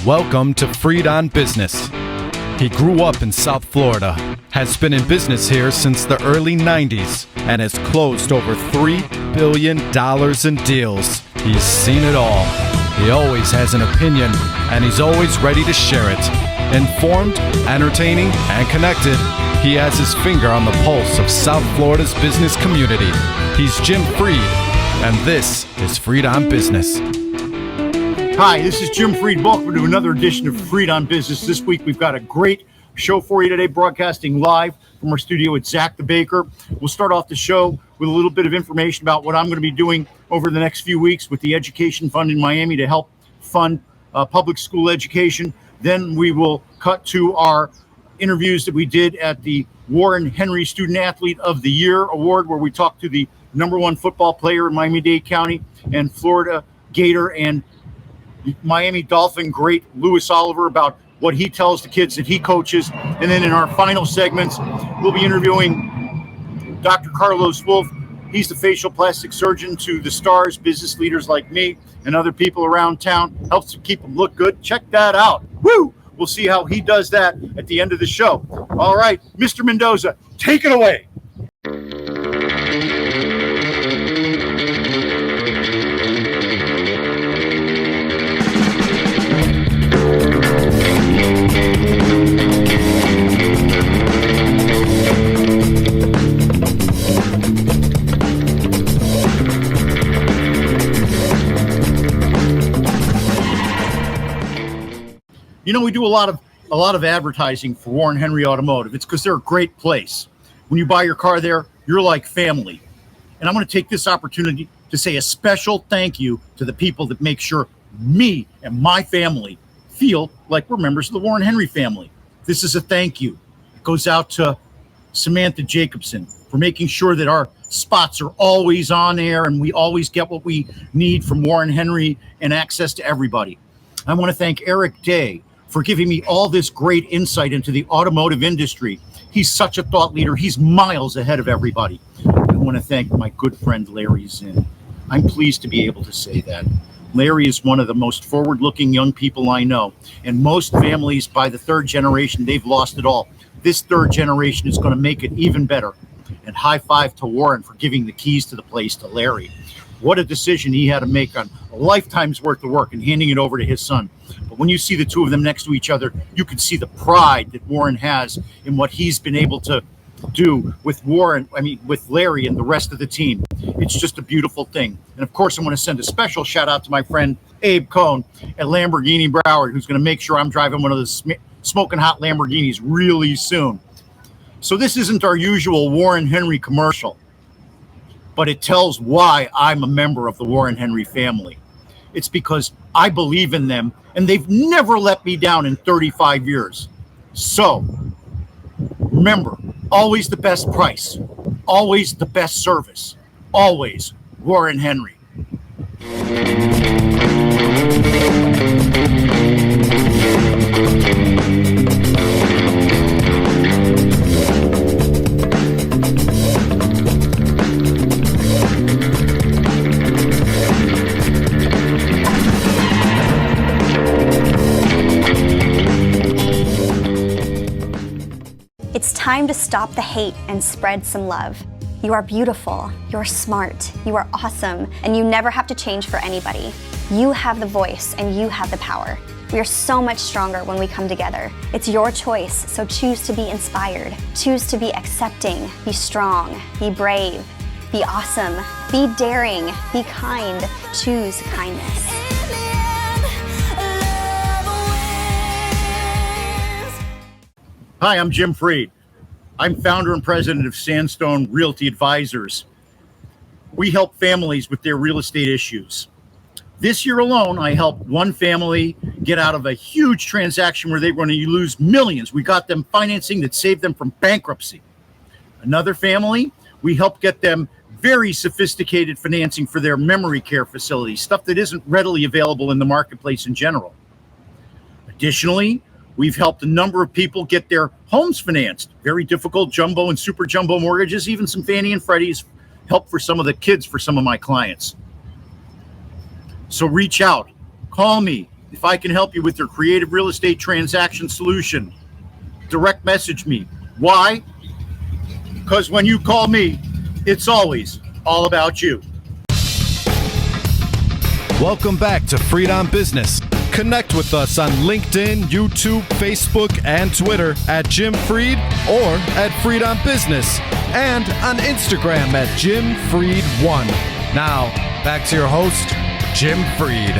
Welcome to Freed on Business. He grew up in South Florida, has been in business here since the early 90s, and has closed over $3 billion in deals. He's seen it all. He always has an opinion, and he's always ready to share it. Informed, entertaining, and connected, he has his finger on the pulse of South Florida's business community. He's Jim Freed, and this is Freed on Business. Hi, this is Jim Freed. Welcome to another edition of Freed on Business. This week we've got a great show for you today, broadcasting live from our studio at Zach the Baker. We'll start off the show with a little bit of information about what I'm going to be doing over the next few weeks with the Education Fund in Miami to help fund public school education. Then we will cut to our interviews that we did at the Warren Henry Student Athlete of the Year Award, where we talked to the number one football player in Miami-Dade County and Florida Gator and Miami Dolphin great Louis Oliver about what he tells the kids that he coaches. And then in our final segments, we'll be interviewing Dr. Carlos Wolf. He's the facial plastic surgeon to the stars, business leaders like me and other people around town. Helps to keep them look good. Check that out. Woo! We'll see how he does that at the end of the show. All right, Mr. Mendoza, take it away. You know, we do a lot of advertising for Warren Henry Automotive. It's because they're a great place. When you buy your car there, you're like family. And I'm going to take this opportunity to say a special thank you to the people that make sure me and my family feel like we're members of the Warren Henry family. This is a thank you. It goes out to Samantha Jacobson for making sure that our spots are always on air and we always get what we need from Warren Henry and access to everybody. I want to thank Eric Day for giving me all this great insight into the automotive industry. He's such a thought leader. He's miles ahead of everybody. I want to thank my good friend Larry Zinn. I'm pleased to be able to say that. Larry is one of the most forward-looking young people I know. And most families, by the third generation, they've lost it all. This third generation is going to make it even better. And high five to Warren for giving the keys to the place to Larry. What a decision he had to make on a lifetime's worth of work and handing it over to his son. But when you see the two of them next to each other, you can see the pride that Warren has in what he's been able to do with with Larry and the rest of the team. It's just a beautiful thing. And of course, I want to send a special shout out to my friend Abe Cohn at Lamborghini Broward, who's going to make sure I'm driving one of the smoking hot Lamborghinis really soon. So this isn't our usual Warren Henry commercial, but it tells why I'm a member of the Warren Henry family. It's because I believe in them, and they've never let me down in 35 years. So, remember, always the best price, always the best service, always Warren Henry. It's time to stop the hate and spread some love. You are beautiful, you're smart, you are awesome, and you never have to change for anybody. You have the voice and you have the power. We are so much stronger when we come together. It's your choice, so choose to be inspired. Choose to be accepting, be strong, be brave, be awesome, be daring, be kind. Choose kindness. Hi, I'm Jim Freed. I'm founder and president of Sandstone Realty Advisors. We help families with their real estate issues. This year alone, I helped one family get out of a huge transaction where they were going to lose millions. We got them financing that saved them from bankruptcy. Another family, we helped get them very sophisticated financing for their memory care facilities, stuff that isn't readily available in the marketplace in general. Additionally, we've helped a number of people get their homes financed, very difficult jumbo and super jumbo mortgages, even some Fannie and Freddie's help for some of the kids for some of my clients. So reach out, call me, If I can help you with your creative real estate transaction solution, direct message me. Why? Because when you call me, it's always all about you. Welcome back to Freed on Business. Connect with us on LinkedIn, YouTube, Facebook, and Twitter at Jim Freed or at Freed on Business, and on Instagram at Jim Freed1. Now, back to your host, Jim Freed.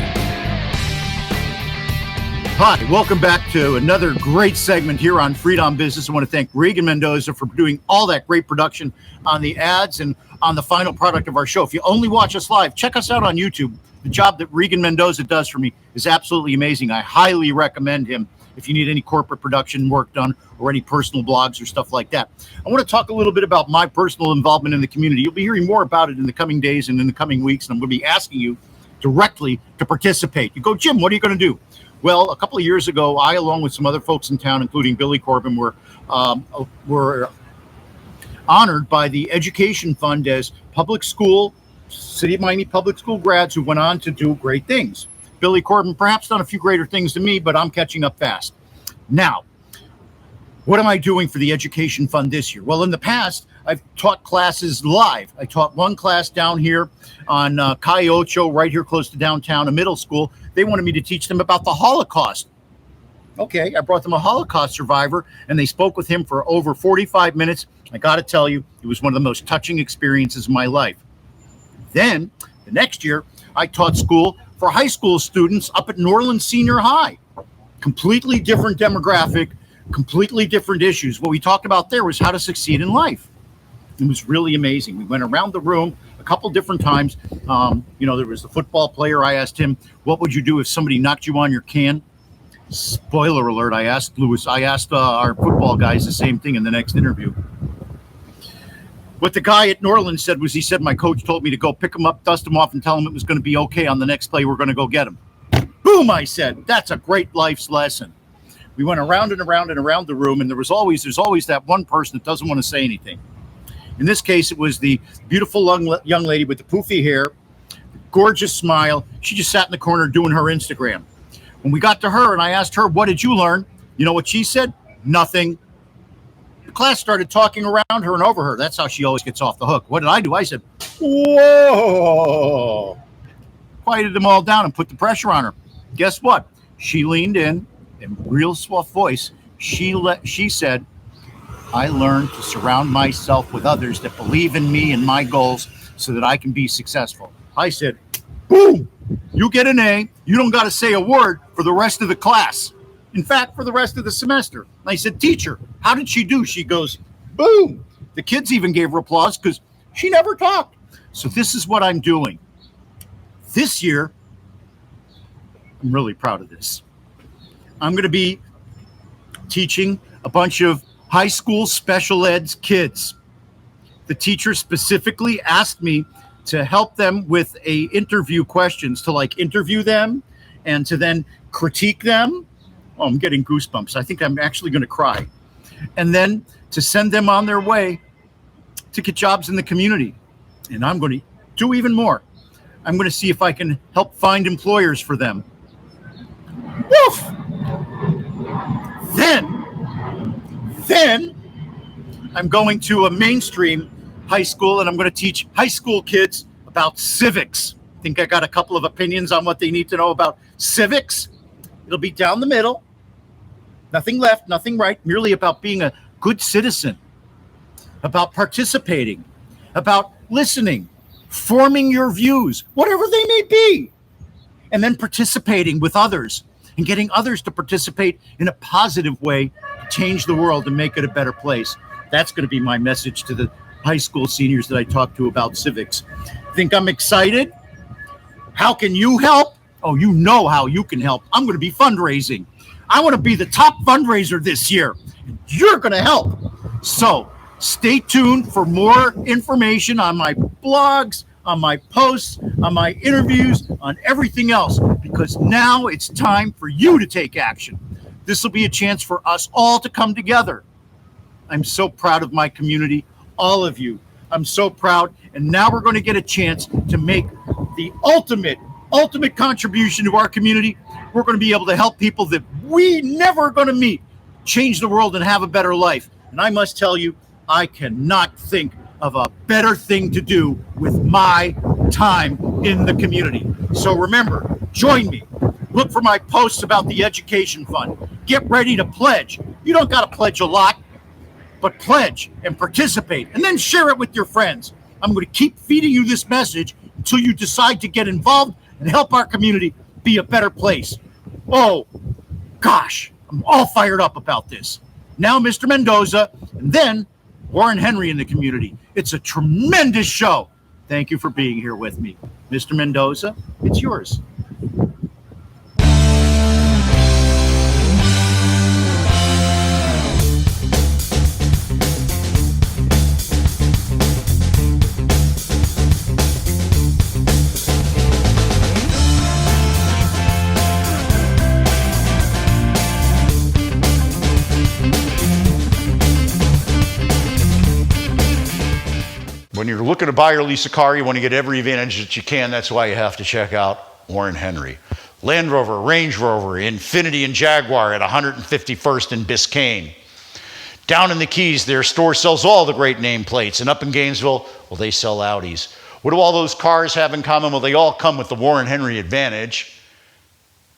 Hi, welcome back to another great segment here on Freed on Business. I want to thank Regan Mendoza for doing all that great production on the ads and on the final product of our show. If you only watch us live, check us out on YouTube. The job that Regan Mendoza does for me is absolutely amazing. I highly recommend him if you need any corporate production work done or any personal blogs or stuff like that. I want to talk a little bit about my personal involvement in the community. You'll be hearing more about it in the coming days and in the coming weeks, and I'm going to be asking you directly to participate. You go, Jim, what are you going to do? Well, a couple of years ago, I, along with some other folks in town, including Billy Corbin, were honored by the Education Fund as public school, City of Miami public school grads who went on to do great things. Billy Corbin perhaps done a few greater things than me, but I'm catching up fast. Now, what am I doing for the Education Fund this year? Well, in the past, I've taught classes live. I taught one class down here on Calle Ocho, right here close to downtown, a middle school. They wanted me to teach them about the Holocaust. Okay, I brought them a Holocaust survivor, and they spoke with him for over 45 minutes. I got to tell you, it was one of the most touching experiences of my life. Then, the next year, I taught school for high school students up at Norland Senior High. Completely different demographic, completely different issues. What we talked about there was how to succeed in life. It was really amazing. We went around the room a couple different times. There was the football player. I asked him, what would you do if somebody knocked you on your can? Spoiler alert, I asked our football guys the same thing in the next interview. What the guy at Norland said was, he said, my coach told me to go pick him up, dust him off, and tell him it was going to be okay on the next play. We're going to go get him. Boom, I said. That's a great life's lesson. We went around and around and around the room, and there's always that one person that doesn't want to say anything. In this case, it was the beautiful young lady with the poofy hair, gorgeous smile. She just sat in the corner doing her Instagram. When we got to her and I asked her, what did you learn? You know what she said? Nothing. The class started talking around her and over her. That's how she always gets off the hook. What did I do? I said, whoa. Quieted them all down and put the pressure on her. Guess what? She leaned in real soft voice. She said, I learned to surround myself with others that believe in me and my goals so that I can be successful. I said, boom, you get an A. You don't got to say a word for the rest of the class. In fact, for the rest of the semester. And I said, teacher, how did she do? She goes, boom. The kids even gave her applause because she never talked. So this is what I'm doing. This year, I'm really proud of this. I'm going to be teaching a bunch of high school special eds kids. The teacher specifically asked me to help them with interview questions, to interview them and to then critique them. Oh, I'm getting goosebumps. I think I'm actually going to cry. And then to send them on their way to get jobs in the community. And I'm going to do even more. I'm going to see if I can help find employers for them. Woof! Then I'm going to a mainstream high school and I'm going to teach high school kids about civics. I think I got a couple of opinions on what they need to know about civics. It'll be down the middle. Nothing left, nothing right, merely about being a good citizen, about participating, about listening, forming your views, whatever they may be, and then participating with others and getting others to participate in a positive way to change the world and make it a better place. That's going to be my message to the high school seniors that I talk to about civics. Think I'm excited? How can you help? Oh, you know how you can help. I'm going to be fundraising. I want to be the top fundraiser this year. You're going to help. So stay tuned for more information on my blogs, on my posts, on my interviews, on everything else, because now it's time for you to take action. This will be a chance for us all to come together. I'm so proud of my community, all of you. I'm so proud. And now we're going to get a chance to make the ultimate contribution to our community. we're going to be able to help people that we never going to meet change the world and have a better life. And I must tell you, I cannot think of a better thing to do with my time in the community. So remember, join me. Look for my posts about the education fund. Get ready to pledge. You don't got to pledge a lot, but pledge and participate, and then share it with your friends. I'm going to keep feeding you this message until you decide to get involved and help our community be a better place. Oh, gosh, I'm all fired up about this. Now, Mr. Mendoza, and then Warren Henry in the community. It's a tremendous show. Thank you for being here with me. Mr. Mendoza, it's yours. When you're looking to buy or lease a car, you want to get every advantage that you can. That's why you have to check out Warren Henry. Land Rover, Range Rover, Infiniti, and Jaguar at 151st and Biscayne. Down in the Keys, their store sells all the great nameplates. And up in Gainesville, well, they sell Audis. What do all those cars have in common? Well, they all come with the Warren Henry advantage.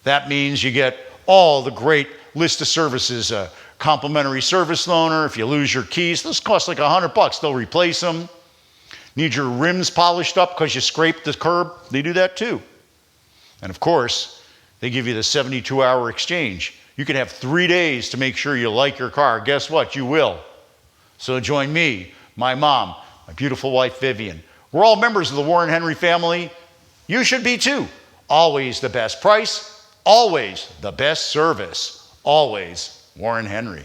That means you get all the great list of services. A complimentary service loaner. If you lose your keys, those cost like $100. They'll replace them. Need your rims polished up because you scraped the curb? They do that too. And of course, they give you the 72-hour exchange. You can have 3 days to make sure you like your car. Guess what? You will. So join me, my mom, my beautiful wife, Vivian. We're all members of the Warren Henry family. You should be too. Always the best price, always the best service, always Warren Henry.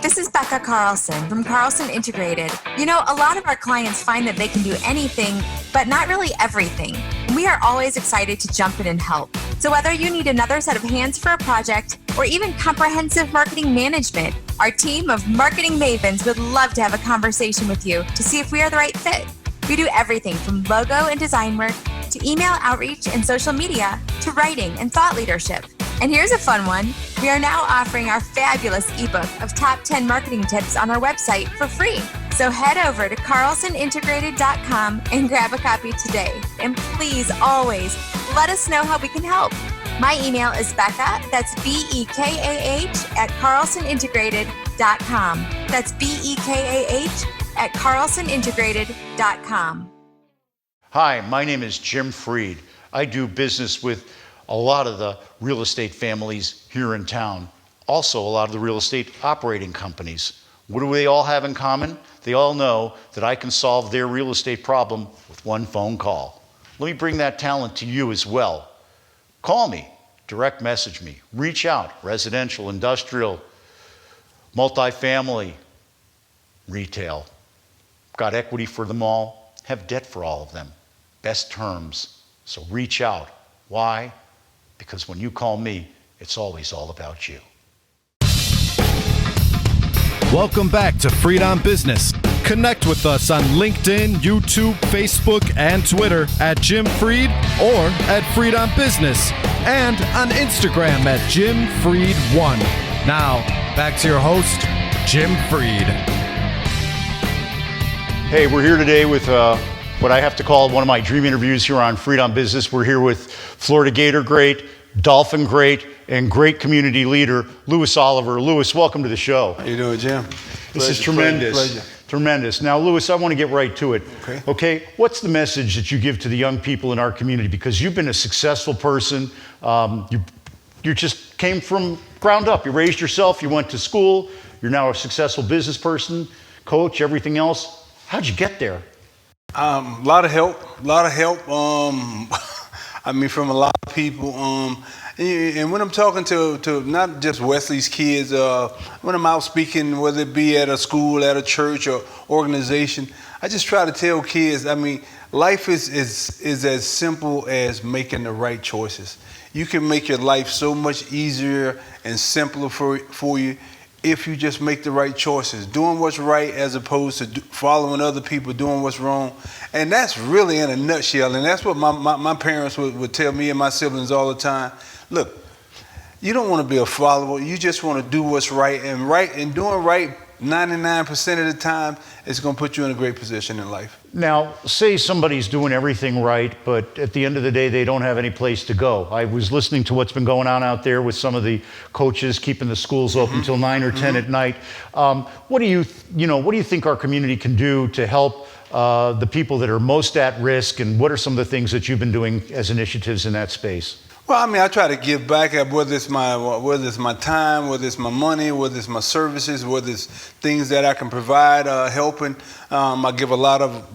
This is Becca Carlson from Carlson Integrated. You know, a lot of our clients find that they can do anything, but not really everything. We are always excited to jump in and help. So whether you need another set of hands for a project or even comprehensive marketing management, our team of marketing mavens would love to have a conversation with you to see if we are the right fit. We do everything from logo and design work to email outreach and social media to writing and thought leadership. And here's a fun one. We are now offering our fabulous ebook of top 10 marketing tips on our website for free. So head over to carlsonintegrated.com and grab a copy today. And please always let us know how we can help. My email is Becca, that's BEKAH at carlsonintegrated.com. That's BEKAH at carlsonintegrated.com. Hi, my name is Jim Freed. I do business with a lot of the real estate families here in town. Also, a lot of the real estate operating companies. What do they all have in common? They all know that I can solve their real estate problem with one phone call. Let me bring that talent to you as well. Call me, direct message me, reach out, residential, industrial, multifamily, retail. Got equity for them all, have debt for all of them. Best terms, so reach out. Why? Because when you call me, it's always all about you. Welcome back to Freed on Business. Connect with us on LinkedIn, YouTube, Facebook, and Twitter at Jim Freed or at Freed on Business, and on Instagram at Jim Freed1. Now, back to your host, Jim Freed. Hey, we're here today with what I have to call one of my dream interviews here on Freed on Business. We're here with Florida Gator great, Dolphin great, and great community leader, Lewis Oliver. Lewis, welcome to the show. How you doing, Jim? This is tremendous. Pleasure. Tremendous. Now, Lewis, I want to get right to it. Okay. What's the message that you give to the young people in our community? Because you've been a successful person. You just came from ground up. You raised yourself. You went to school. You're now a successful business person, coach, everything else. How'd you get there? A lot of help. I mean, from a lot of people. And when I'm talking to not just Wesley's kids, when I'm out speaking, whether it be at a school, at a church, or organization, I just try to tell kids, I mean, life is as simple as making the right choices. You can make your life so much easier and simpler for you if you just make the right choices, doing what's right as opposed to following other people doing what's wrong. And that's really in a nutshell. And that's what my parents would tell me and my siblings all the time. Look, you don't want to be a follower. You just want to do what's right. And doing right 99% of the time is going to put you in a great position in life. Now, say somebody's doing everything right, but at the end of the day, they don't have any place to go. I was listening to what's been going on out there with some of the coaches keeping the schools open till 9 or 10 at night. What do you think our community can do to help the people that are most at risk, and what are some of the things that you've been doing as initiatives in that space? Well, I mean, I try to give back, whether it's my time, whether it's my money, whether it's my services, whether it's things that I can provide, helping. I give a lot of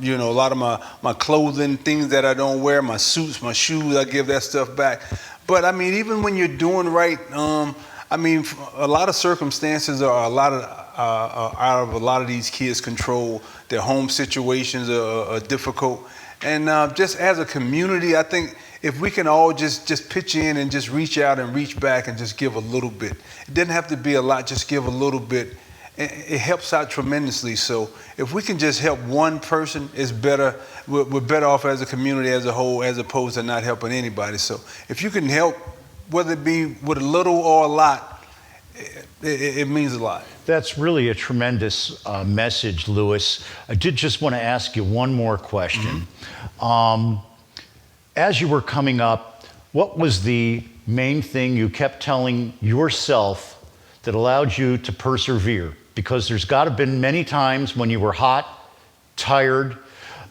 my clothing, things that I don't wear, my suits, my shoes, I give that stuff back. But I mean, even when you're doing right, I mean, a lot of circumstances are out of a lot of these kids' control. Their home situations are difficult. And just as a community, I think if we can all just pitch in and just reach out and reach back and just give a little bit. It doesn't have to be a lot, just give a little bit. It helps out tremendously. So if we can just help one person, it's better. We're better off as a community as a whole, as opposed to not helping anybody. So if you can help, whether it be with a little or a lot, it means a lot. That's really a tremendous message, Louis. I did just want to ask you one more question. As you were coming up, what was the main thing you kept telling yourself that allowed you to persevere? Because there's got to have been many times when you were hot, tired,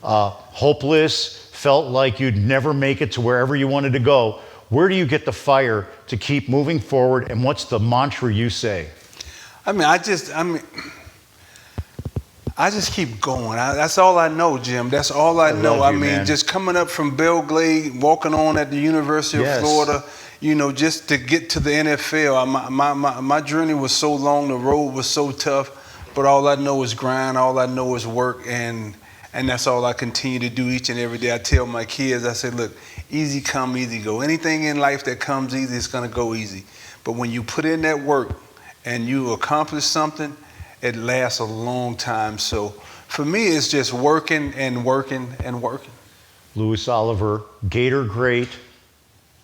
hopeless, felt like you'd never make it to wherever you wanted to go. Where do you get the fire to keep moving forward, and what's the mantra you say? I just keep going. That's all I know, Jim. That's all I know. I mean, man. Just coming up from Belgrade, walking on at the University of Florida, just to get to the NFL. My journey was so long, the road was so tough, but all I know is grind, all I know is work, and that's all I continue to do each and every day. I tell my kids, I say, look, easy come, easy go. Anything in life that comes easy, it's gonna go easy. But when you put in that work and you accomplish something, it lasts a long time. So for me, it's just working and working and working. Louis Oliver, Gator great,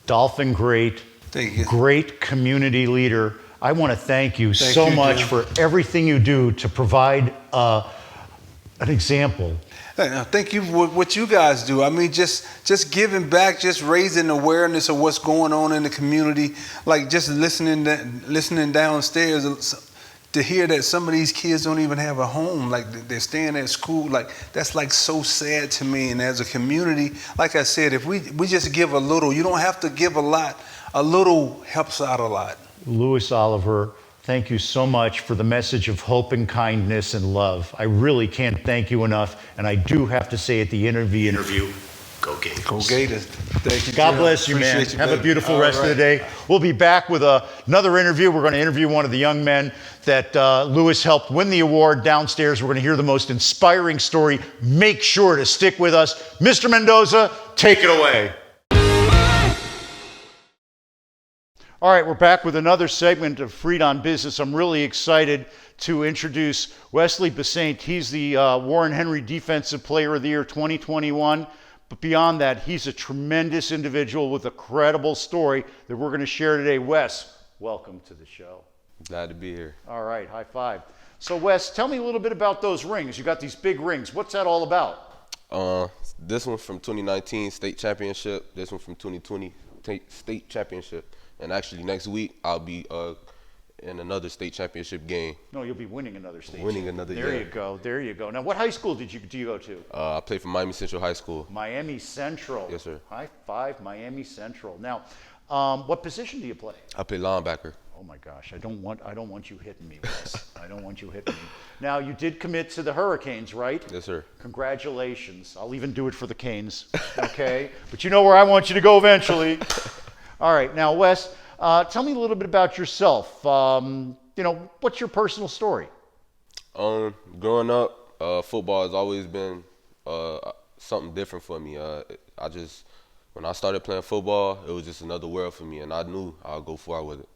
Dolphin great, thank you. Great community leader. I want to thank you so much for everything you do to provide an example. Thank you for what you guys do. I mean, just giving back, just raising awareness of what's going on in the community, like just listening downstairs to hear that some of these kids don't even have a home, like they're staying at school, like that's like so sad to me. And as a community, like I said, if we just give a little, you don't have to give a lot. A little helps out a lot. Louis Oliver, thank you so much for the message of hope and kindness and love. I really can't thank you enough. And I do have to say at the interview, go Gators. Go Gators. Thank you, God bless you, man. You, have a beautiful rest of the day. We'll be back with another interview. We're going to interview one of the young men that Louis helped win the award downstairs. We're going to hear the most inspiring story. Make sure to stick with us. Mr. Mendoza, take it away. All right, we're back with another segment of Freed on Business. I'm really excited to introduce Wesley BISSAINThe. He's the Warren Henry Defensive Player of the Year 2021. But beyond that, he's a tremendous individual with a credible story that we're going to share today. Wes, welcome to the show. Glad to be here. All right, high five. So Wes, tell me a little bit about those rings. You got these big rings. What's that all about? This one from 2019 state championship. This one from 2020 state championship. And actually next week I'll be in another state championship game. No, you'll be winning another state. Winning another. There you go. There you go. Now, what high school do you go to? I played for Miami Central High School. Miami Central. Yes, sir. High five, Miami Central. Now, what position do you play? I play linebacker. Oh my gosh, I don't want you hitting me, Wes. I don't want you hitting me. Now, you did commit to the Hurricanes, right? Yes, sir. Congratulations. I'll even do it for the Canes, okay? But you know where I want you to go eventually. All right. Now, Wes, tell me a little bit about yourself. What's your personal story? Growing up, football has always been something different for me. When I started playing football, it was just another world for me, and I knew I'll go far with it.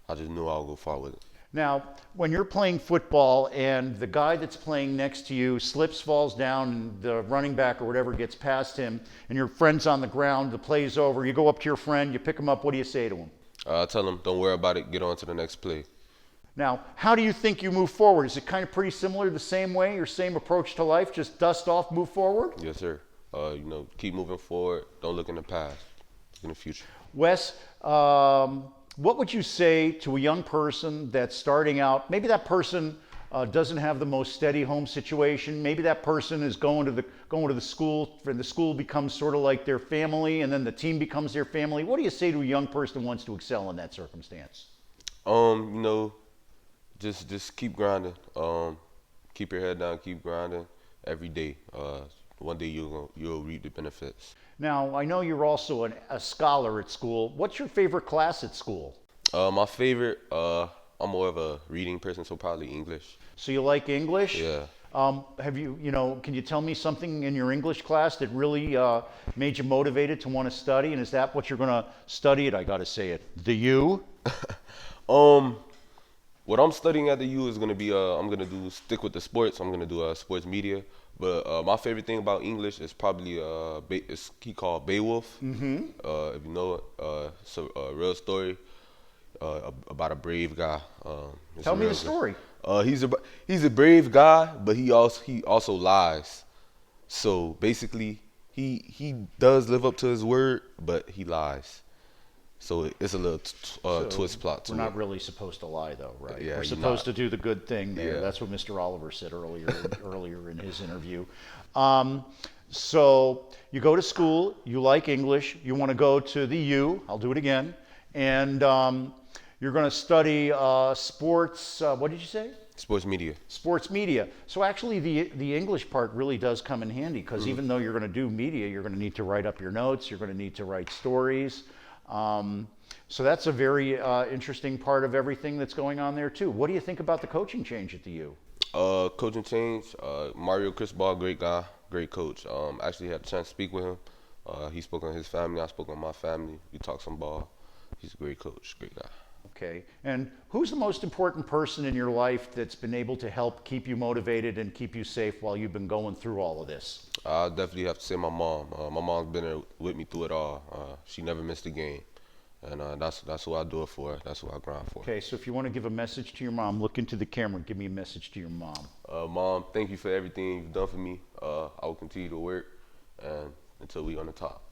I just knew I'll go far with it. Now, when you're playing football and the guy that's playing next to you slips, falls down, and the running back or whatever gets past him, and your friend's on the ground, the play's over, you go up to your friend, you pick him up, what do you say to him? I tell him, don't worry about it, get on to the next play. Now, how do you think you move forward? Is it kind of pretty similar, the same way, your same approach to life, just dust off, move forward? Yes, sir. Keep moving forward, don't look in the past, look in the future. Wes, what would you say to a young person that's starting out? Maybe that person doesn't have the most steady home situation. Maybe that person is going to the school, and the school becomes sort of like their family, and then the team becomes their family. What do you say to a young person who wants to excel in that circumstance? Just keep grinding. Keep your head down, keep grinding every day. One day you'll reap the benefits. Now, I know you're also a scholar at school. What's your favorite class at school? My favorite, I'm more of a reading person, so probably English. So you like English? Yeah. Can you tell me something in your English class that really made you motivated to want to study? And is that what you're going to study I got to say it. The U? What I'm studying at the U is going to be, I'm going to stick with the sports. I'm going to do sports media. But my favorite thing about English is probably it's called Beowulf. Mm-hmm. If you know it, it's a real story about a brave guy. Tell me the story. He's a brave guy, but he also lies. So basically, he does live up to his word, but he lies. So it's a little twist plot to it. We're not really supposed to lie, though, right? Yeah, we're supposed to do the good thing there. Yeah. That's what Mr. Oliver said earlier in his interview. So you go to school, you like English, you want to go to the U, I'll do it again, and you're going to study sports, what did you say? Sports media. Sports media. So actually the English part really does come in handy, because even though you're going to do media, you're going to need to write up your notes, you're going to need to write stories. So that's a very interesting part of everything that's going on there too. What do you think about the coaching change at the U? Coaching change, Mario Cristobal, great guy, great coach. Actually had a chance to speak with him. He spoke on his family, I spoke on my family. We talked some ball. He's a great coach, great guy. Okay, and who's the most important person in your life that's been able to help keep you motivated and keep you safe while you've been going through all of this? I definitely have to say my mom. My mom's been there with me through it all. She never missed a game, and that's who I do it for. That's who I grind for. Okay, so if you want to give a message to your mom, look into the camera and give me a message to your mom. Mom, thank you for everything you've done for me. I will continue to work and until we're on the top.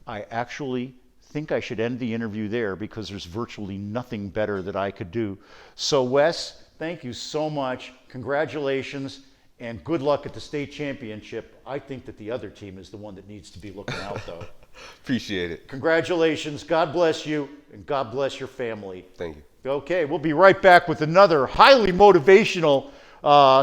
I actually think I should end the interview there, because there's virtually nothing better that I could do. So Wes, thank you so much. Congratulations and good luck at the state championship. I think that the other team is the one that needs to be looking out, though. Appreciate it. Congratulations. God bless you, and God bless your family. Thank you. Okay, we'll be right back with another highly motivational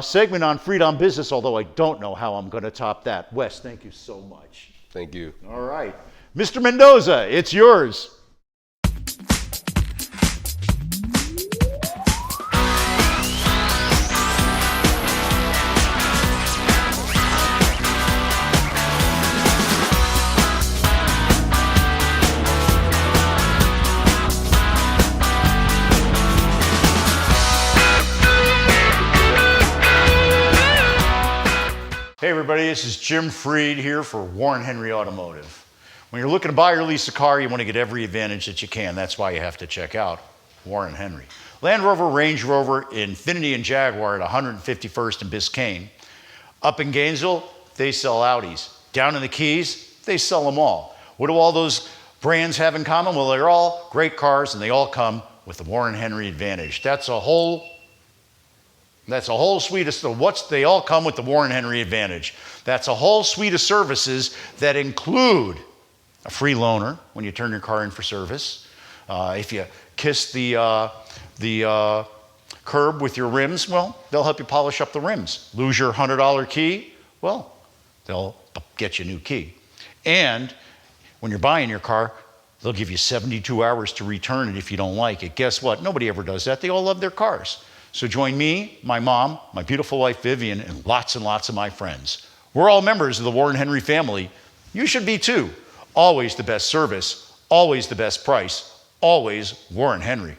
segment on Freedom Business, although I don't know how I'm going to top that. Wes, thank you so much. Thank you. All right. Mr. Mendoza, it's yours. Hey everybody, this is Jim Freed here for Warren Henry Automotive. When you're looking to buy or lease a car, you want to get every advantage that you can. That's why you have to check out Warren Henry. Land Rover, Range Rover, Infiniti, and Jaguar at 151st and Biscayne. Up in Gainesville, they sell Audis. Down in the Keys, they sell them all. What do all those brands have in common? Well, they're all great cars, and they all come with the Warren Henry Advantage. That's a whole suite of they all come with the Warren Henry Advantage. That's a whole suite of services that include a free loaner when you turn your car in for service. If you kiss the curb with your rims? Well, they'll help you polish up the rims. Lose your $100 key? Well, they'll get you a new key. And when you're buying your car, they'll give you 72 hours to return it if you don't like it. Guess what? Nobody ever does that. They all love their cars. So join me, my mom, my beautiful wife Vivian, and lots of my friends. We're all members of the Warren Henry family. You should be too. Always the best service, always the best price, always Warren Henry.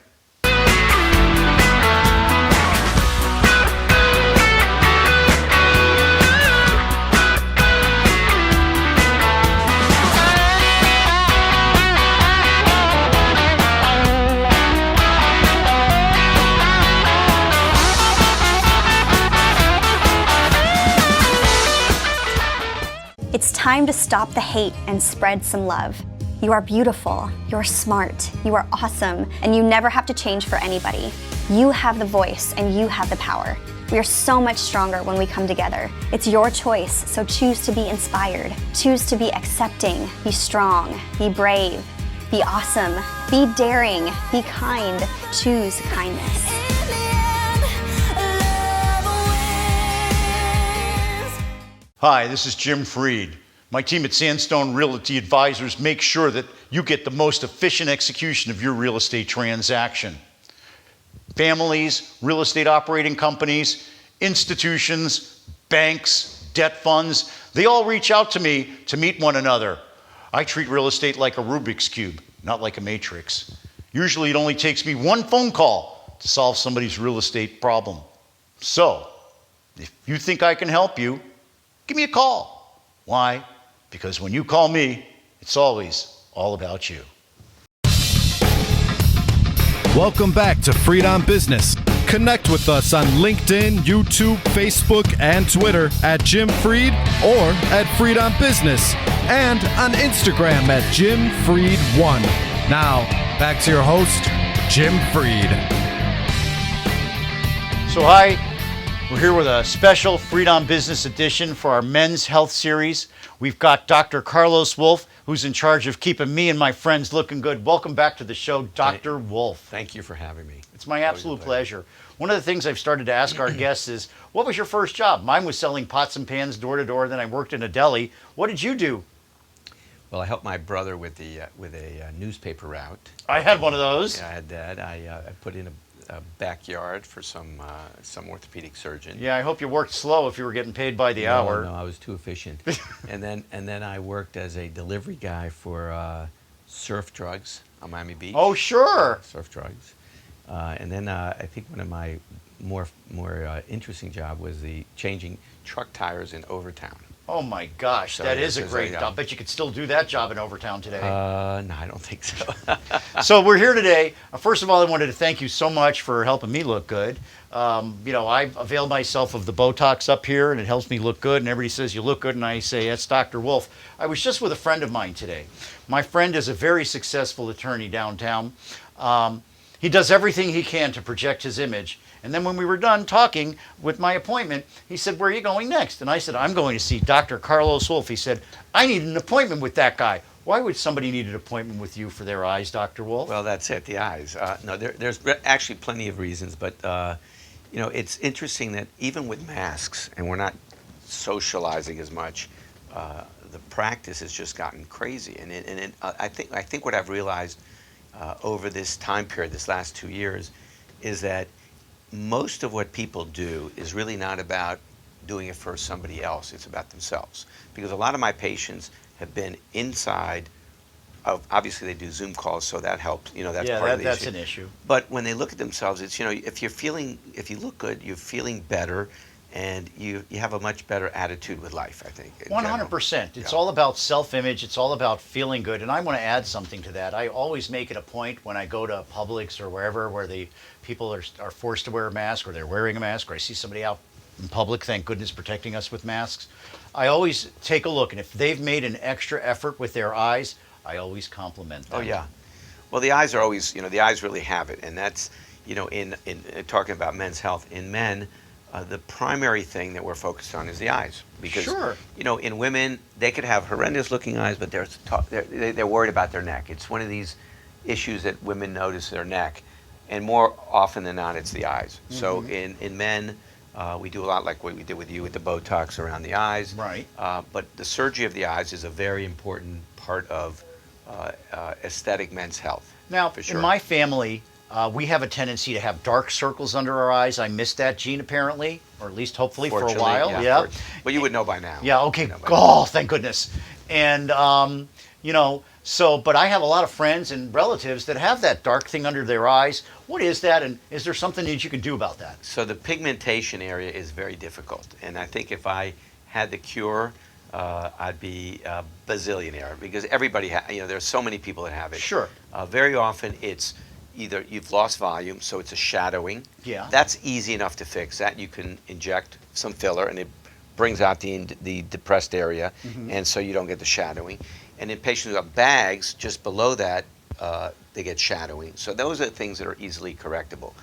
It's time to stop the hate and spread some love. You are beautiful, you're smart, you are awesome, and you never have to change for anybody. You have the voice and you have the power. We are so much stronger when we come together. It's your choice, so choose to be inspired. Choose to be accepting, be strong, be brave, be awesome, be daring, be kind. Choose kindness. Hi, this is Jim Freed. My team at Sandstone Realty Advisors makes sure that you get the most efficient execution of your real estate transaction. Families, real estate operating companies, institutions, banks, debt funds, they all reach out to me to meet one another. I treat real estate like a Rubik's Cube, not like a matrix. Usually it only takes me one phone call to solve somebody's real estate problem. So, if you think I can help you, give me a call. Why? Because when you call me, it's always all about you. Welcome back to Freed on Business. Connect with us on LinkedIn, YouTube, Facebook, and Twitter at Jim Freed or at Freed on Business, and on Instagram at Jim Freed1. Now, back to your host, Jim Freed. So hi, we're here with a special Freed on Business edition for our Men's Health Series. We've got Dr. Carlos Wolf, who's in charge of keeping me and my friends looking good. Welcome back to the show, Dr. Wolf. Thank you for having me. It's my absolute pleasure. One of the things I've started to ask our guests is, what was your first job? Mine was selling pots and pans door to door, then I worked in a deli. What did you do? Well, I helped my brother with a newspaper route. I had one of those. Yeah, I had that. I put in a backyard for some orthopedic surgeon. Yeah, I hope you worked slow if you were getting paid by the hour. No, I was too efficient. and then I worked as a delivery guy for surf drugs on Miami Beach. Oh, sure. Surf drugs. And then I think one of my more interesting job was the changing truck tires in Overtown. Oh my gosh, So, that yeah, is a so, great yeah. job. Bet you could still do that job in Overtown today. No, I don't think so. So we're here today. First of all, I wanted to thank you so much for helping me look good. I've availed myself of the Botox up here, and it helps me look good. And everybody says, you look good, and I say, that's Dr. Wolf. I was just with a friend of mine today. My friend is a very successful attorney downtown. He does everything he can to project his image. And then when we were done talking with my appointment, he said, where are you going next? And I said, I'm going to see Dr. Carlos Wolf. He said, I need an appointment with that guy. Why would somebody need an appointment with you for their eyes, Dr. Wolf? Well, that's it, the eyes. No, there's actually plenty of reasons, but it's interesting that even with masks, and we're not socializing as much, the practice has just gotten crazy. And I think what I've realized over this time period, this last 2 years, is that most of what people do is really not about doing it for somebody else. It's about themselves. Because a lot of my patients have been inside of, obviously they do Zoom calls, so that helps. That's part of the that's issue. an issue. But when they look at themselves, it's, if you look good, you're feeling better, and you have a much better attitude with life, I think. 100%. It's all about self-image. It's all about feeling good. And I want to add something to that. I always make it a point when I go to Publix or wherever where the people are forced to wear a mask, or they're wearing a mask, or I see somebody out in public, thank goodness, protecting us with masks. I always take a look, and if they've made an extra effort with their eyes, I always compliment them. Oh, yeah. Well, the eyes are always, the eyes really have it. And that's, in talking about men's health, in men, the primary thing that we're focused on is the eyes. Because, Sure. In women, they could have horrendous looking eyes, but they're worried about their neck. It's one of these issues that women notice their neck. and more often than not, it's the eyes. So in men, we do a lot like what we did with you with the Botox around the eyes. Right. But the surgery of the eyes is a very important part of aesthetic men's health. Now, for sure. in my family, we have a tendency to have dark circles under our eyes. I missed that gene apparently, or at least hopefully for a Fortunately, while. yeah. But you would know by now. Yeah, okay. You know by now. Oh, thank goodness. And, you know, so, but I have a lot of friends and relatives that have that dark thing under their eyes. What is that, and is there something that you can do about that? So the pigmentation area is very difficult, and I think if I had the cure, I'd be a bazillionaire, because everybody, there's so many people that have it. Sure. Very often it's either you've lost volume, so it's a shadowing. Yeah. That's easy enough to fix. That you can inject some filler, and it brings out the depressed area, and so you don't get the shadowing. And in patients who have bags, just below that, they get shadowing. So those are things that are easily correctable.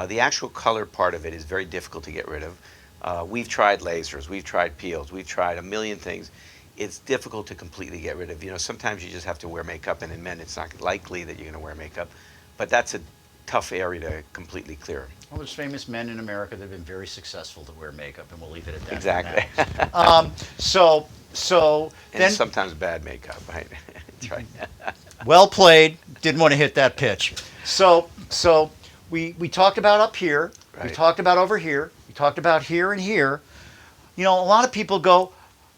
The actual color part of it is very difficult to get rid of. We've tried lasers, we've tried peels, we've tried a million things. It's difficult to completely get rid of. Sometimes you just have to wear makeup, and in men it's not likely that you're going to wear makeup. But that's a tough area to completely clear. Well, there's famous men in America that have been very successful to wear makeup, and we'll leave it at that. Exactly. So and then, sometimes bad makeup, right? That's right. well played. Didn't want to hit that pitch. So we talked about up here. We Right. talked about over here. We talked about here and here. A lot of people go,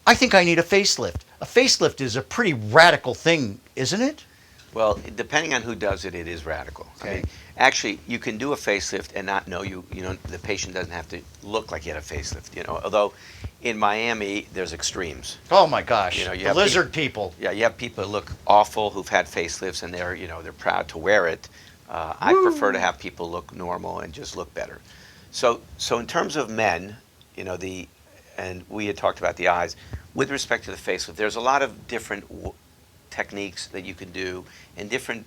I think I need a facelift. A facelift is a pretty radical thing, isn't it? Well, depending on who does it, it is radical. Okay. I mean, actually, you can do a facelift and not know the patient doesn't have to look like he had a facelift. Although in Miami there's extremes. Oh my gosh, You the have lizard people. Yeah, you have people that look awful who've had facelifts, and they're proud to wear it. I prefer to have people look normal and just look better. So in terms of men, and we had talked about the eyes. With respect to the facelift, there's a lot of different techniques that you can do and different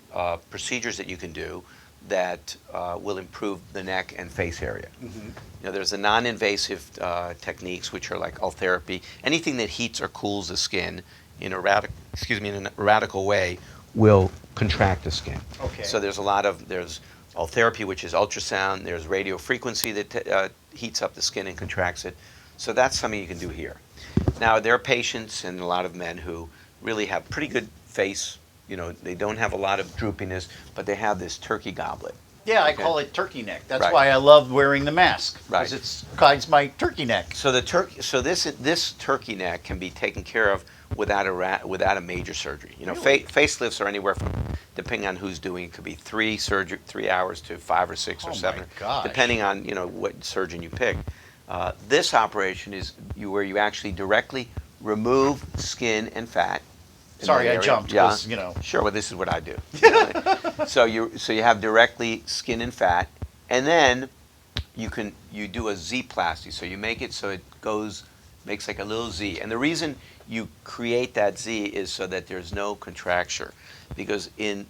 procedures that you can do that will improve the neck and face area. There's the non-invasive techniques, which are like ultherapy. Anything that heats or cools the skin in a radical way will contract the skin. Okay. So there's ultherapy, which is ultrasound. There's radio frequency that heats up the skin and contracts it. So that's something you can do here. Now, there are patients and a lot of men who really have pretty good face. They don't have a lot of droopiness, but they have this turkey goblet. Yeah, I Okay. call it turkey neck. That's Right. why I love wearing the mask, Right. because it hides my turkey neck. So this turkey neck can be taken care of without a major surgery. Really? Facelifts are anywhere from, depending on who's doing, it could be 3 hours to 5 or 6 Oh or my 7, gosh. depending on what surgeon you pick. This operation is where you actually directly remove skin and fat. in Sorry, that I area. jumped, Yeah. 'cause, Sure, well, this is what I do. So you have directly skin and fat, and then you do a Z-plasty. So you make it so it makes like a little Z. And the reason you create that Z is so that there's no contracture, because the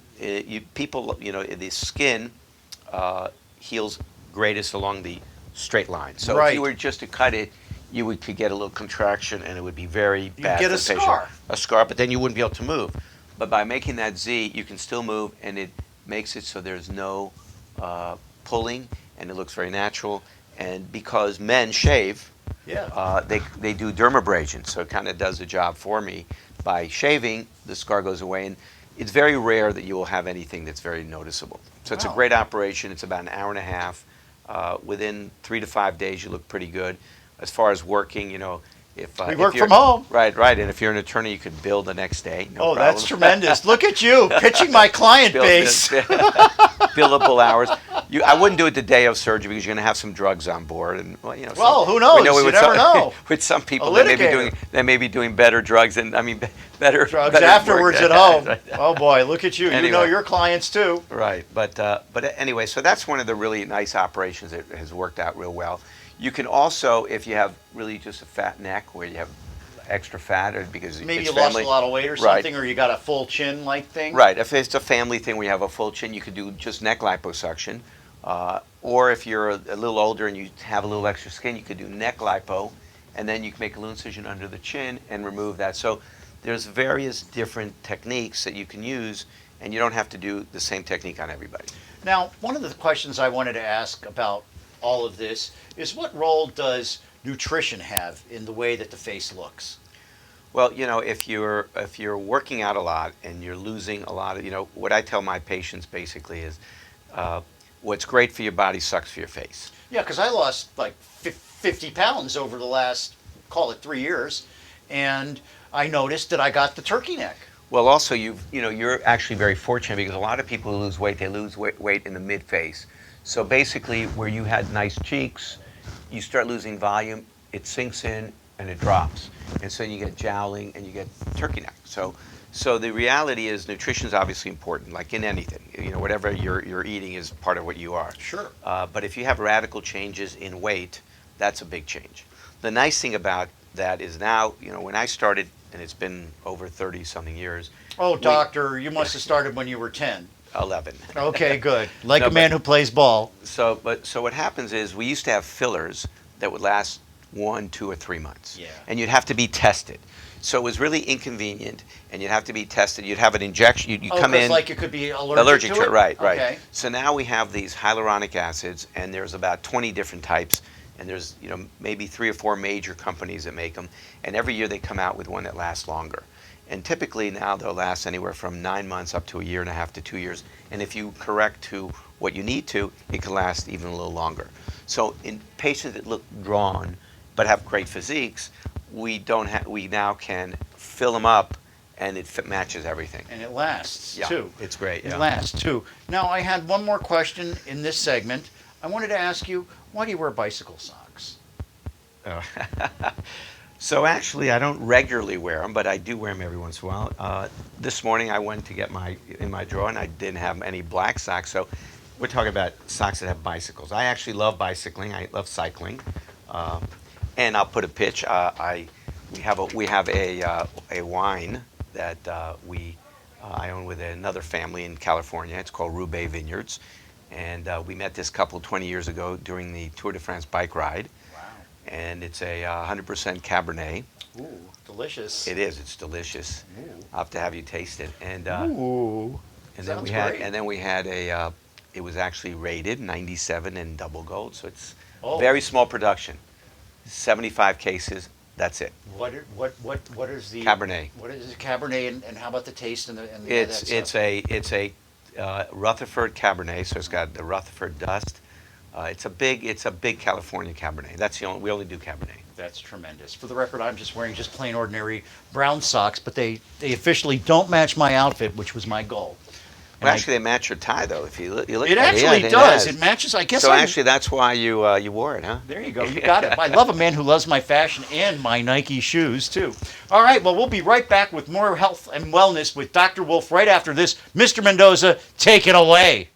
skin heals greatest along the straight line. So Right. if you were just to cut it, you could get a little contraction, and it would be very bad get for a the patient. scar. A scar, but then you wouldn't be able to move. But by making that Z, you can still move, and it makes it so there's no pulling, and it looks very natural. And because men shave, Yeah. they do dermabrasion, so it kind of does the job for me. By shaving, the scar goes away, and it's very rare that you will have anything that's very noticeable. So it's a Wow. great operation. It's about an hour and a half. Within 3 to 5 days, you look pretty good. As far as working, if We if work you're- from home. Right. And if you're an attorney, you could bill the next day. No Oh, that's problem. tremendous. Look at you, pitching my client base. Billable hours. I wouldn't do it the day of surgery because you're going to have some drugs on board, and Well, who knows? You never know. With some people, A they may be doing better drugs, and better Drugs better afterwards work. at home. Right. Oh boy, look at you. You know Anyway. your clients too. Right, but anyway, so that's one of the really nice operations that has worked out real well. You can also, if you have really just a fat neck where you have extra fat, or because Maybe it's you lost family, a lot of weight or Right. something, or you got a full chin like thing. Right, if it's a family thing where you have a full chin, you could do just neck liposuction. Or if you're a little older and you have a little extra skin, you could do neck lipo, and then you can make a little incision under the chin and remove that. So there's various different techniques that you can use, and you don't have to do the same technique on everybody. Now, one of the questions I wanted to ask about all of this is, what role does nutrition have in the way that the face looks? Well, if you're working out a lot and you're losing a lot of, what I tell my patients basically is, what's great for your body sucks for your face. Yeah, because I lost like 50 pounds over the last, call it 3 years, and I noticed that I got the turkey neck. Well, also you're actually very fortunate, because a lot of people who lose weight, they lose weight in the mid face. So basically, where you had nice cheeks, you start losing volume, it sinks in and it drops, and so you get jowling and you get turkey neck. So the reality is, nutrition is obviously important, like in anything. Whatever you're eating is part of what you are. Sure. But if you have radical changes in weight, that's a big change. The nice thing about that is now, when I started, and it's been over 30-something years. Oh, doctor, you must have started when you were 10. 11. Okay, good. Like No, a man who plays ball. So what happens is, we used to have fillers that would last 1, 2, or 3 months. Yeah. And you'd have to be tested. So it was really inconvenient, and you'd have to be tested. You'd have an injection. You come in. Like you could be allergic to it? Right. Okay. So now we have these hyaluronic acids, and there's about 20 different types, and there's maybe 3 or 4 major companies that make them, and every year they come out with one that lasts longer. And typically now they'll last anywhere from 9 months up to 1.5 years to 2 years. And if you correct to what you need to, it can last even a little longer. So in patients that look drawn but have great physiques, we now can fill them up, and it matches everything. And it lasts, Yeah, too. it's great, It yeah. lasts, too. Now, I had one more question in this segment. I wanted to ask you, why do you wear bicycle socks? So actually, I don't regularly wear them, but I do wear them every once in a while. This morning, I went to get in my drawer, and I didn't have any black socks. So we're talking about socks that have bicycles. I actually love bicycling. I love cycling, and I'll put a pitch. We have a wine that I own with another family in California. It's called Roubaix Vineyards, and we met this couple 20 years ago during the Tour de France bike ride. And it's a 100% Cabernet. Ooh, delicious. It is. It's delicious. Ooh. I'll have to have you taste it. And Ooh, and sounds then great. we had it was actually rated 97 in double gold. So it's Oh. very small production. 75 cases. That's it. What is the Cabernet. What is the Cabernet, and how about the taste and the It's a Rutherford Cabernet. So it's got the Rutherford dust. It's a big California Cabernet. We only do Cabernet. That's tremendous. For the record, I'm just wearing just plain ordinary brown socks, but they officially don't match my outfit, which was my goal. Well, actually, they match your tie, though. If you look It at actually it does. does. It matches. I guess. So actually, that's why you wore it, huh? There you go. You got it. I love a man who loves my fashion and my Nike shoes, too. All right. Well, we'll be right back with more health and wellness with Dr. Wolf right after this. Mr. Mendoza, take it away.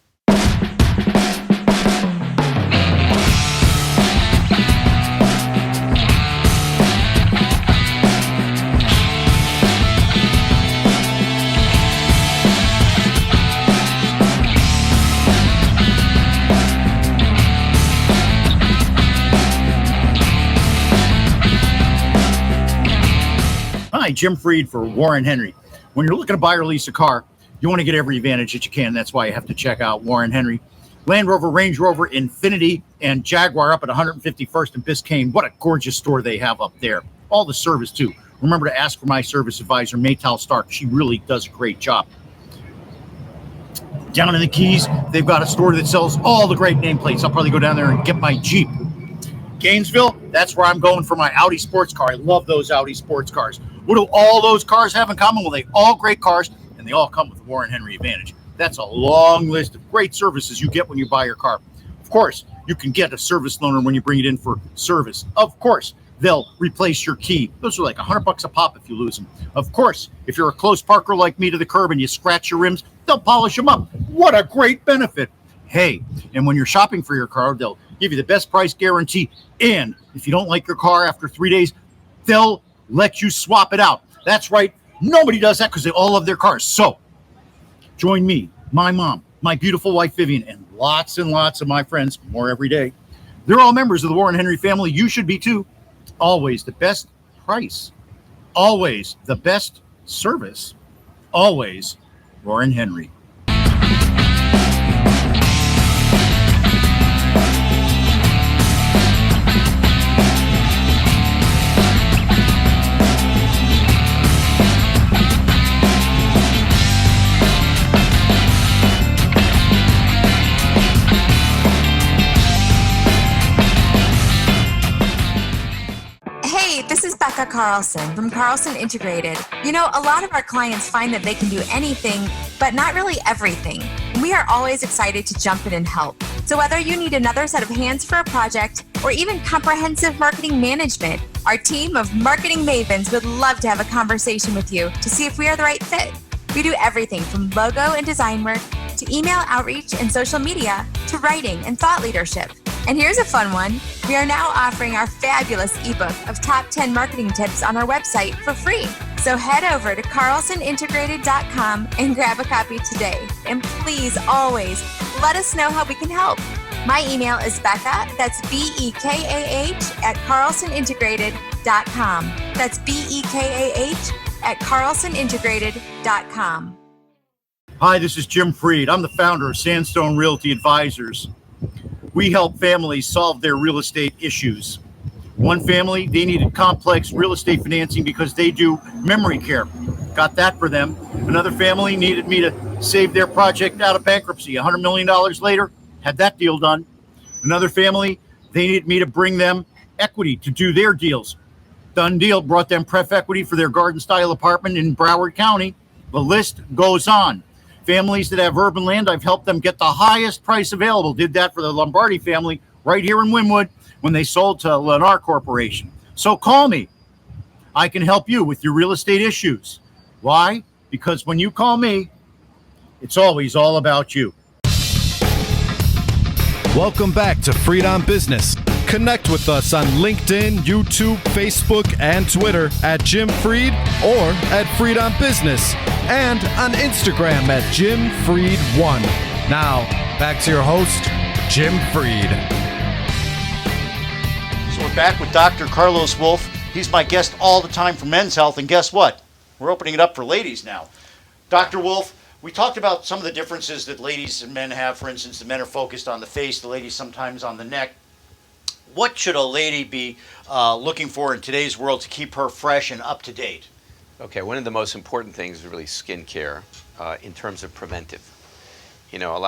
Hi, Jim Freed for Warren Henry. When you're looking to buy or lease a car, you want to get every advantage that you can. That's why you have to check out Warren Henry. Land Rover, Range Rover, Infiniti, and Jaguar up at 151st and Biscayne. What a gorgeous store they have up there. All the service, too. Remember to ask for my service advisor, Maytal Stark. She really does a great job. Down in the Keys, they've got a store that sells all the great nameplates. I'll probably go down there and get my Jeep. Gainesville, that's where I'm going for my Audi sports car. I love those Audi sports cars. What do all those cars have in common? Well, they all great cars, and they all come with the Warren Henry Advantage. That's a long list of great services you get when you buy your car. Of course, you can get a service loaner when you bring it in for service. Of course, they'll replace your key. Those are like $100 a pop if you lose them. Of course, if you're a close parker like me to the curb and you scratch your rims, they'll polish them up. What a great benefit. Hey, and when you're shopping for your car, they'll give you the best price guarantee. And if you don't like your car after 3 days, they'll let you swap it out. That's right. Nobody does that because they all love their cars. So join me, my mom, my beautiful wife, Vivian, and lots of my friends, more every day. They're all members of the Warren Henry family. You should be too. Always the best price. Always the best service. Always Warren Henry. Hey, this is Becca Carlson from Carlson Integrated. You know, a lot of our clients find that they can do anything, but not really everything. We are always excited to jump in and help. So whether you need another set of hands for a project or even comprehensive marketing management, our team of marketing mavens would love to have a conversation with you to see if we are the right fit. We do everything from logo and design work to email outreach and social media to writing and thought leadership. And here's a fun one. We are now offering our fabulous ebook of top 10 marketing tips on our website for free. So head over to carlsonintegrated.com and grab a copy today. And please always let us know how we can help. My email is Becca, that's BEKAH at carlsonintegrated.com. That's BEKAH at carlsonintegrated.com. Hi, this is Jim Freed. I'm the founder of Sandstone Realty Advisors. We help families solve their real estate issues. One family, they needed complex real estate financing because they do memory care. Got that for them. Another family needed me to save their project out of bankruptcy. $100 million later, had that deal done. Another family, they needed me to bring them equity to do their deals. Done deal, brought them pref equity for their garden-style apartment in Broward County. The list goes on. Families that have urban land, I've helped them get the highest price available. Did that for the Lombardi family right here in Wynwood when they sold to Lennar Corporation. So call me. I can help you with your real estate issues. Why? Because when you call me, it's always all about you. Welcome back to Freed on Business. Connect with us on LinkedIn, YouTube, Facebook, and Twitter at Jim Freed or at Freed on Business, and on Instagram at Jim Freed1. Now, back to your host, Jim Freed. So we're back with Dr. Carlos Wolf. He's my guest all the time for Men's Health, and guess what? We're opening it up for ladies now. Dr. Wolf, we talked about some of the differences that ladies and men have. For instance, the men are focused on the face, the ladies sometimes on the neck. What should a lady be looking for in today's world to keep her fresh and up to date? Okay, one of the most important things is really skincare in terms of preventive. You know,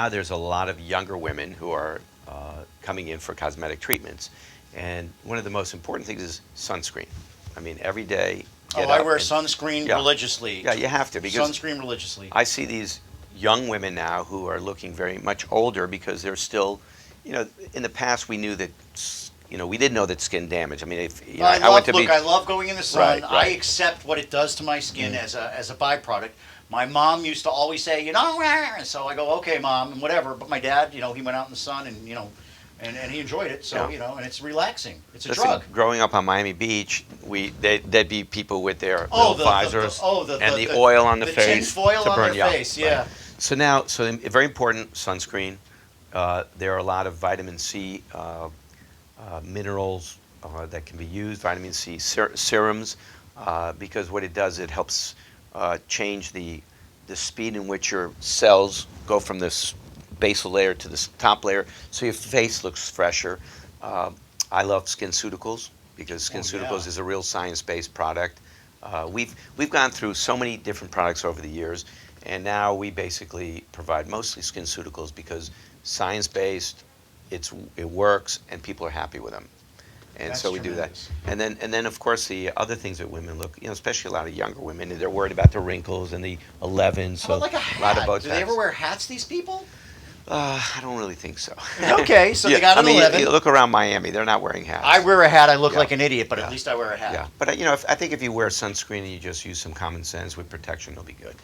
there's a lot of younger women who are coming in for cosmetic treatments. And one of the most important things is sunscreen. I mean, every day. I wear sunscreen religiously. Yeah, you have to. Because sunscreen religiously. I see these young women now who are looking very much older because they're still, you know, in the past we knew that, you know, we didn't know that skin damage. I mean, if you know, I love going in the sun. Right. I accept what it does to my skin as a byproduct. My mom used to always say, you know, and so I go, okay, mom, and whatever. But my dad, you know, he went out in the sun and, you know, and he enjoyed it. So, you know, and it's relaxing. It's a drug. Growing up on Miami Beach, there'd be people with their little visors and the oil on the face foil to on burn their you face, up. yeah. Right. So now, very important, sunscreen. There are a lot of vitamin C minerals that can be used, vitamin C serums, because what it does, it helps change the speed in which your cells go from this basal layer to this top layer, so your face looks fresher. I love SkinCeuticals because SkinCeuticals is a real science-based product. We've gone through so many different products over the years, and now we basically provide mostly SkinCeuticals because science-based, it works, and people are happy with them. And That's so we tremendous. do that. And then of course the other things that women look, you know, especially a lot of younger women, they're worried about the wrinkles and the 11. So like a hat? lot of Botox. Do they ever wear hats, these people? I don't really think so. Okay, so they got an 11. You look around Miami, they're not wearing hats. I wear a hat, I look like an idiot, but at least I wear a hat. Yeah, but you know, I think if you wear sunscreen and you just use some common sense with protection, it'll be good.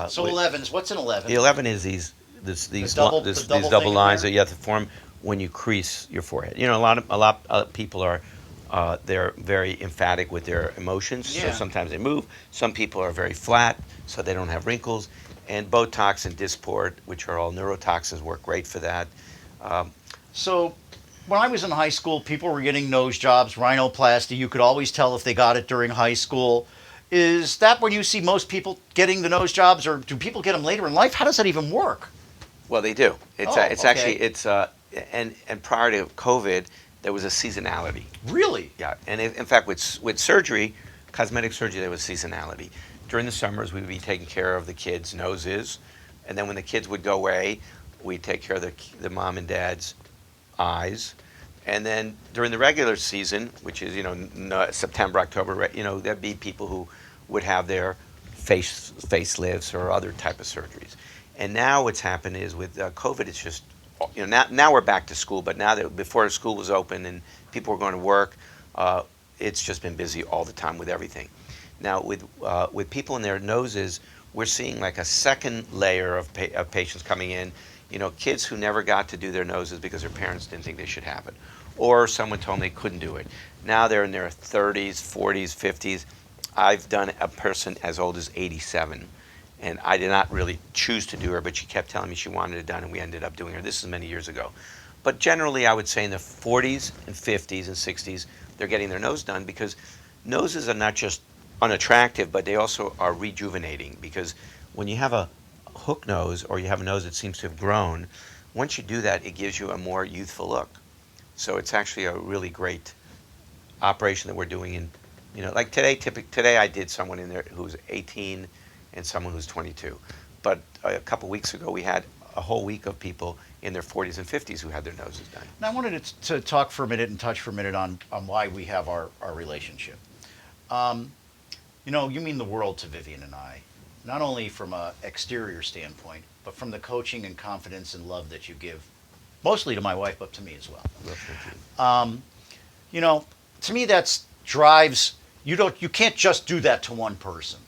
So 11s, what's an 11? The 11 is these double lines that you have to form when you crease your forehead. You know, a lot of people are they're very emphatic with their emotions, so sometimes they move. Some people are very flat, so they don't have wrinkles. And Botox and Dysport, which are all neurotoxins, work great for that. So when I was in high school, people were getting nose jobs, rhinoplasty. You could always tell if they got it during high school. is that when you see most people getting the nose jobs, or do people get them later in life? How does that even work? Well, they do. It's Oh, it's okay. actually and prior to COVID, there was a seasonality. Really? Yeah, and in fact, with surgery, cosmetic surgery, there was seasonality. During the summers, we would be taking care of the kids' noses, and then when the kids would go away, we'd take care of the mom and dad's eyes, and then during the regular season, which is September, October, there'd be people who would have their facelifts or other type of surgeries. And now what's happened is with COVID, it's just now we're back to school, but now that before school was open and people were going to work, it's just been busy all the time with everything. Now with people in their noses, we're seeing like a second layer of patients coming in. Kids who never got to do their noses because their parents didn't think they should have it, or someone told them they couldn't do it. Now they're in their 30s, 40s, 50s. I've done a person as old as 87. And I did not really choose to do her, but she kept telling me she wanted it done, and we ended up doing her. This is many years ago. But generally, I would say in the 40s and 50s and 60s, they're getting their nose done, because noses are not just unattractive, but they also are rejuvenating. Because when you have a hook nose, or you have a nose that seems to have grown, once you do that, it gives you a more youthful look. So it's actually a really great operation that we're doing. In, like today I did someone in there who was 18 and someone who's 22. But a couple weeks ago, we had a whole week of people in their 40s and 50s who had their noses done. Now, I wanted to talk for a minute and touch for a minute on why we have our relationship. You mean the world to Vivian and I, not only from an exterior standpoint, but from the coaching and confidence and love that you give, mostly to my wife, but to me as well. Well, thank you. To me, that's drives. You can't just do that to one person.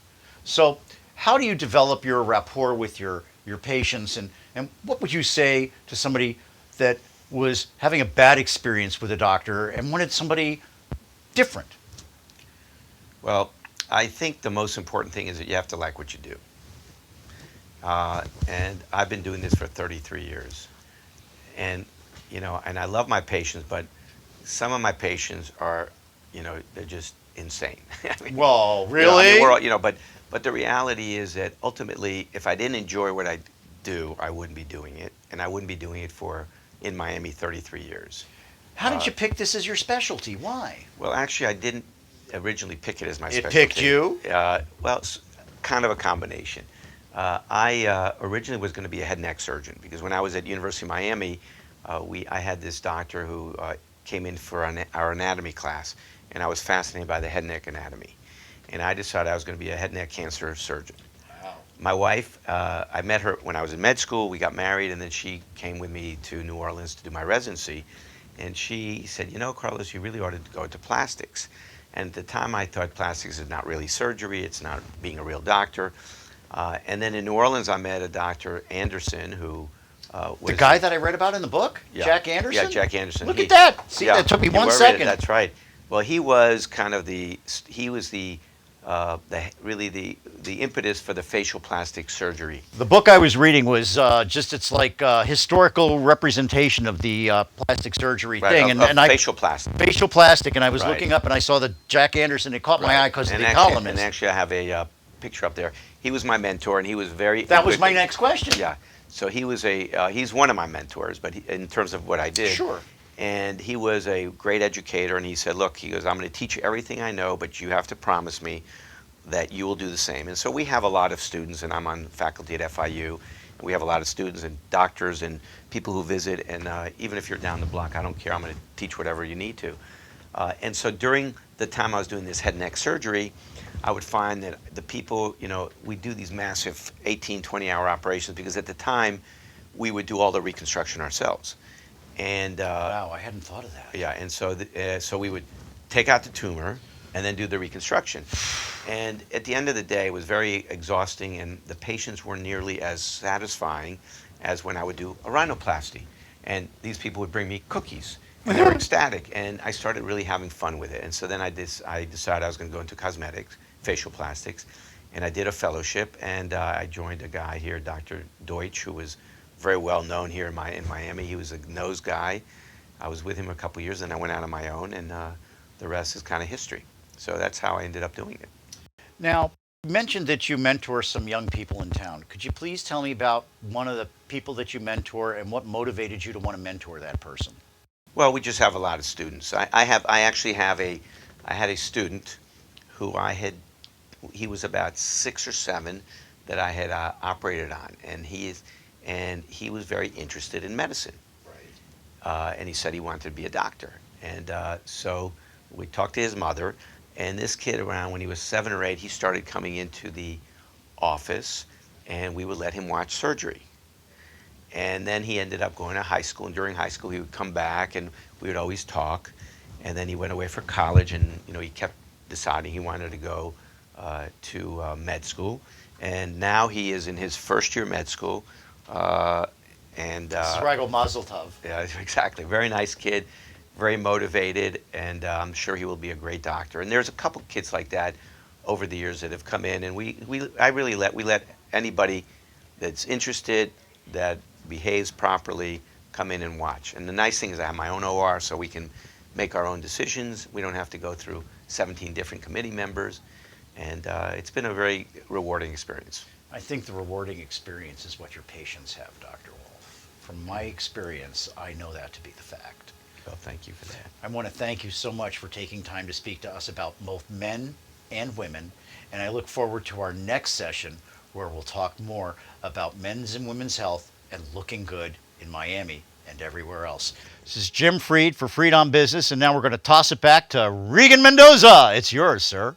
So how do you develop your rapport with your patients, and what would you say to somebody that was having a bad experience with a doctor and wanted somebody different? Well, I think the most important thing is that you have to like what you do. And I've been doing this for 33 years. And, and I love my patients, but some of my patients are, they're just insane. I mean, Well, really? But the reality is that ultimately, if I didn't enjoy what I do, I wouldn't be doing it. And I wouldn't be doing it in Miami, 33 years. How did you pick this as your specialty? Why? Well, actually, I didn't originally pick it as my specialty. It picked you? Well, it's kind of a combination. I originally was going to be a head and neck surgeon, because when I was at University of Miami, I had this doctor who came in for our anatomy class, and I was fascinated by the head and neck anatomy. And I decided I was going to be a head and neck cancer surgeon. Wow. My wife, I met her when I was in med school. We got married, and then she came with me to New Orleans to do my residency. And she said, Carlos, you really ought to go into plastics. And at the time, I thought plastics is not really surgery. It's not being a real doctor. And then in New Orleans, I met a Dr. Anderson, who was the guy that I read about in the book? Yeah. Jack Anderson? Yeah, Jack Anderson. Look at that. See, that took me 1 second. That's right. Well, he was kind of the impetus for the facial plastic surgery. The book I was reading was it's like historical representation of the plastic surgery thing. Facial plastic. Facial plastic, and I was Right. looking up and I saw the Jack Anderson. It caught my eye because of the actually, columnist. And actually, I have a picture up there. He was my mentor, and he was very. That was my next question. Yeah. So he was he's one of my mentors, but in terms of what I did. Sure. And he was a great educator, and he said, look, he goes, I'm going to teach you everything I know, but you have to promise me that you will do the same. And so we have a lot of students, and I'm on faculty at FIU, and we have a lot of students and doctors and people who visit, and even if you're down the block, I don't care, I'm going to teach whatever you need to. And so during the time I was doing this head and neck surgery, I would find that the people, we do these massive 18, 20-hour operations, because at the time, we would do all the reconstruction ourselves. And wow, I hadn't thought of that. Yeah, and so so we would take out the tumor and then do the reconstruction. And at the end of the day, it was very exhausting, and the patients were nearly as satisfying as when I would do a rhinoplasty. And these people would bring me cookies, and they were ecstatic, and I started really having fun with it. And so then I decided I was going to go into cosmetics, facial plastics, and I did a fellowship, and I joined a guy here, Dr. Deutsch, who was very well known here in Miami. He was a nose guy. I was with him a couple years, and I went out on my own, and the rest is kind of history. So that's how I ended up doing it. Now, you mentioned that you mentor some young people in town. Could you please tell me about one of the people that you mentor and what motivated you to want to mentor that person? Well, we just have a lot of students. I actually I had a student who he was about 6 or 7 that I had operated on, and he was very interested in medicine. And he said he wanted to be a doctor. And so we talked to his mother, and this kid around when he was 7 or 8, he started coming into the office, and we would let him watch surgery. And then he ended up going to high school, and during high school he would come back, and we would always talk. And then he went away for college, and he kept deciding he wanted to go to med school. And now he is in his first year med school. Sragel Mazel Tov. Yeah, exactly. Very nice kid, very motivated, and I'm sure he will be a great doctor. And there's a couple kids like that over the years that have come in, and we let anybody that's interested, that behaves properly, come in and watch. And the nice thing is I have my own OR, so we can make our own decisions. We don't have to go through 17 different committee members, and it's been a very rewarding experience. I think the rewarding experience is what your patients have, Dr. Wolf. From my experience, I know that to be the fact. Well, thank you for that. I want to thank you so much for taking time to speak to us about both men and women, and I look forward to our next session where we'll talk more about men's and women's health and looking good in Miami and everywhere else. This is Jim Freed for Freed on Business, and now we're going to toss it back to Regan Mendoza. It's yours, sir.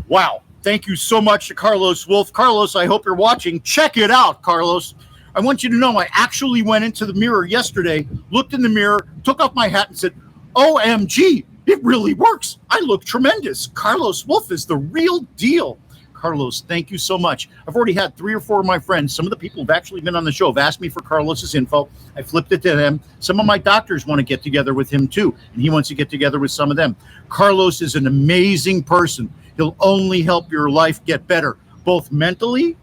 Wow. Thank you so much to Carlos Wolf. Carlos, I hope you're watching. Check it out, Carlos. I want you to know I actually went into the mirror yesterday, looked in the mirror, took off my hat and said, OMG, it really works. I look tremendous. Carlos Wolf is the real deal. Carlos, thank you so much. I've already had 3 or 4 of my friends, some of the people who've actually been on the show, have asked me for Carlos's info. I flipped it to them. Some of my doctors want to get together with him too, and he wants to get together with some of them. Carlos is an amazing person. He'll only help your life get better, both mentally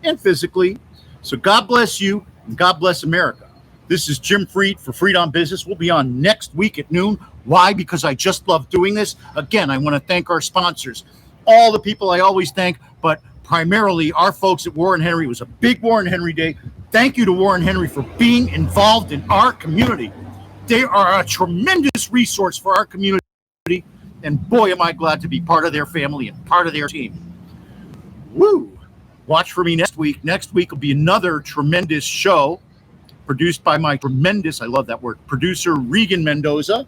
and physically. So God bless you, and God bless America. This is Jim Freed for Freed on Business. We'll be on next week at noon. Why? Because I just love doing this. Again, I want to thank our sponsors. All the people I always thank, but primarily our folks at Warren Henry. It was a big Warren Henry Day. Thank you to Warren Henry for being involved in our community. They are a tremendous resource for our community, and boy, am I glad to be part of their family and part of their team. Woo! Watch for me next week. Next week will be another tremendous show produced by my tremendous, I love that word, producer Regan Mendoza.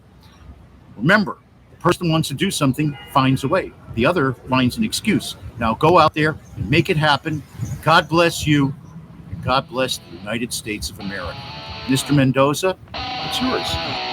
Remember, the person who wants to do something finds a way. The other finds an excuse. Now go out there and make it happen. God bless you, and God bless the United States of America. Mr. Mendoza, it's yours.